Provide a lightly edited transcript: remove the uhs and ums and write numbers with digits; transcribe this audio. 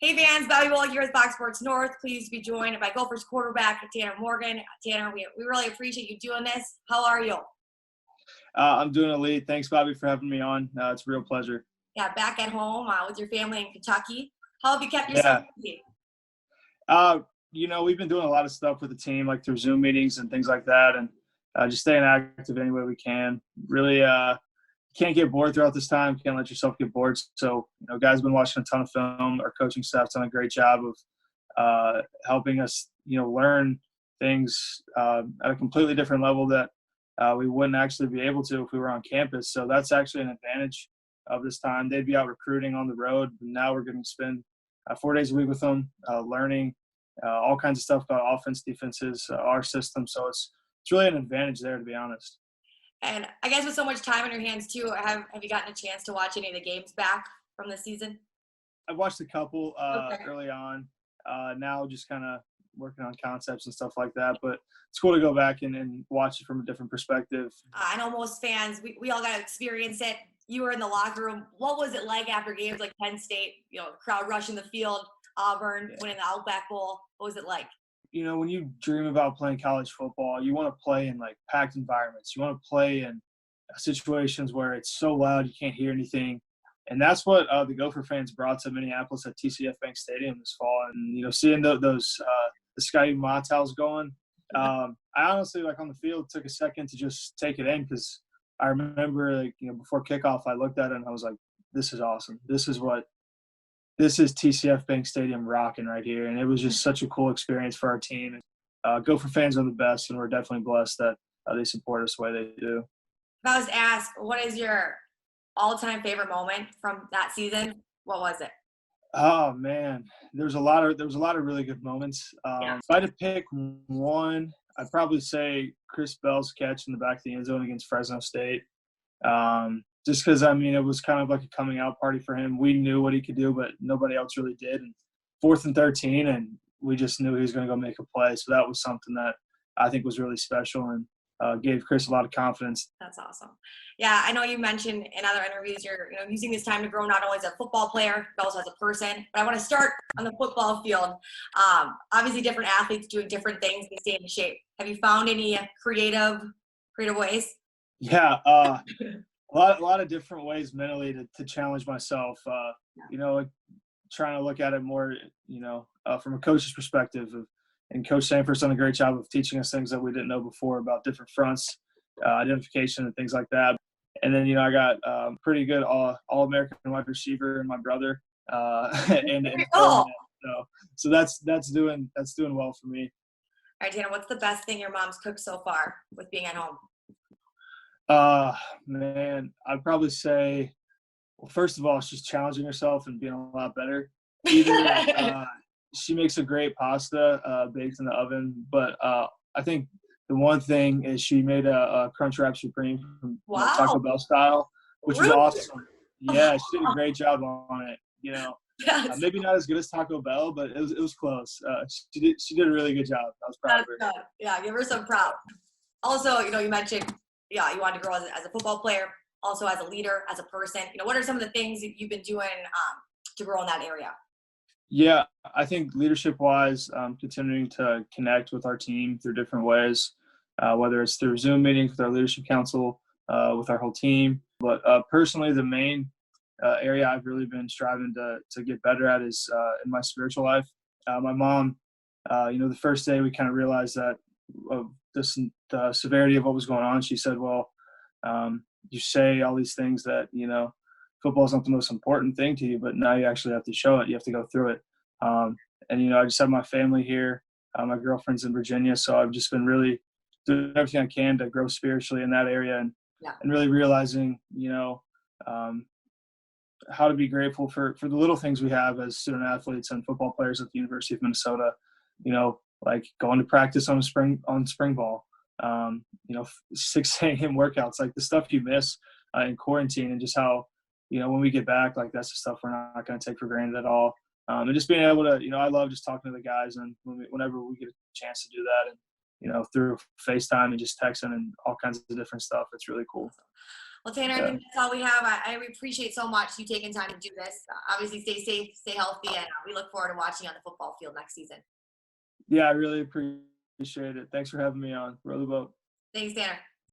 Hey fans, Bobbie Bohlig here with Fox Sports North. Pleased to be joined by Gophers quarterback Tanner Morgan. Tanner, we really appreciate you doing this. How are you? I'm doing elite. Thanks, Bobbie, for having me on. It's a real pleasure. Yeah, back at home with your family in Kentucky. How have you kept yourself Yeah. busy? We've been doing a lot of stuff with the team, like through Zoom meetings and things like that, and just staying active any way we can. Really, can't get bored throughout this time. Can't let yourself get bored. So, guys been watching a ton of film. Our coaching staff's done a great job of helping us, learn things at a completely different level that we wouldn't actually be able to if we were on campus. So that's actually an advantage of this time. They'd be out recruiting on the road, and now we're going to spend 4 days a week with them, learning all kinds of stuff about offense, defenses, our system. So it's really an advantage there, to be honest. And I guess with so much time on your hands too, have you gotten a chance to watch any of the games back from the season? I've watched a couple Okay. early on. Now just kind of working on concepts and stuff like that. But it's cool to go back and watch it from a different perspective. I know most fans, we all got to experience it. You were in the locker room. What was it like after games like Penn State, crowd rushing the field, Auburn winning the Outback Bowl? What was it like? When you dream about playing college football, you want to play in like packed environments. You want to play in situations where it's so loud you can't hear anything. And that's what the Gopher fans brought to Minneapolis at TCF Bank Stadium this fall. And, seeing those the Sky Mottels going, I honestly, like on the field, took a second to just take it in because I remember, before kickoff, I looked at it and I was like, this is awesome. This is TCF Bank Stadium rocking right here. And it was just such a cool experience for our team. Gopher fans are the best, and we're definitely blessed that they support us the way they do. If I was asked, what is your all-time favorite moment from that season, what was it? Oh man, there was a lot of really good moments. Yeah. If I had to pick one, I'd probably say Chris Bell's catch in the back of the end zone against Fresno State. Just because it was kind of like a coming out party for him. We knew what he could do, but nobody else really did. And 4th and 13, and we just knew he was going to go make a play. So that was something that I think was really special and gave Chris a lot of confidence. That's awesome. Yeah, I know you mentioned in other interviews you're using this time to grow not only as a football player but also as a person. But I want to start on the football field. Obviously, different athletes doing different things to stay in shape. Have you found any creative ways? Yeah, a lot of different ways mentally to challenge myself. Trying to look at it more, from a coach's perspective. And Coach Sanford's done a great job of teaching us things that we didn't know before about different fronts, identification, and things like that. And then, I got pretty good all-American wide receiver and my brother. So that's doing well for me. All right, Tanner, what's the best thing your mom's cooked so far with being at home? Man, I'd probably say, well, first of all, she's challenging herself and being a lot better. She makes a great pasta baked in the oven, but I think the one thing is she made a Crunchwrap Supreme from Taco Bell style, which was awesome. Yeah, she did a great job on it. Yes. Maybe not as good as Taco Bell, but it was close. She did a really good job. I was proud of her. Good. Yeah, give her some props. Also, you mentioned you wanted to grow as a football player, also as a leader, as a person. What are some of the things that you've been doing to grow in that area? Yeah, I think leadership-wise, continuing to connect with our team through different ways, whether it's through Zoom meetings with our leadership council, with our whole team. But personally, the main area I've really been striving to get better at is in my spiritual life. My mom, the first day we kind of realized that the severity of what was going on, she said, well, you say all these things that, football is not the most important thing to you, but now you actually have to show it. You have to go through it. I just have my family here. My girlfriend's in Virginia, so I've just been really doing everything I can to grow spiritually in that area and really realizing, how to be grateful for the little things we have as student athletes and football players at the University of Minnesota, like going to practice on spring ball, 6 a.m. workouts, like the stuff you miss in quarantine, and just how, when we get back, like that's the stuff we're not going to take for granted at all. And just being able to, I love just talking to the guys, and whenever we get a chance to do that, and through FaceTime and just texting and all kinds of different stuff, it's really cool. Well, Tanner, I think that's all we have. I appreciate so much you taking time to do this. Obviously, stay safe, stay healthy, and we look forward to watching you on the football field next season. Yeah, I really appreciate it. Thanks for having me on. Row the boat. Thanks, Tanner.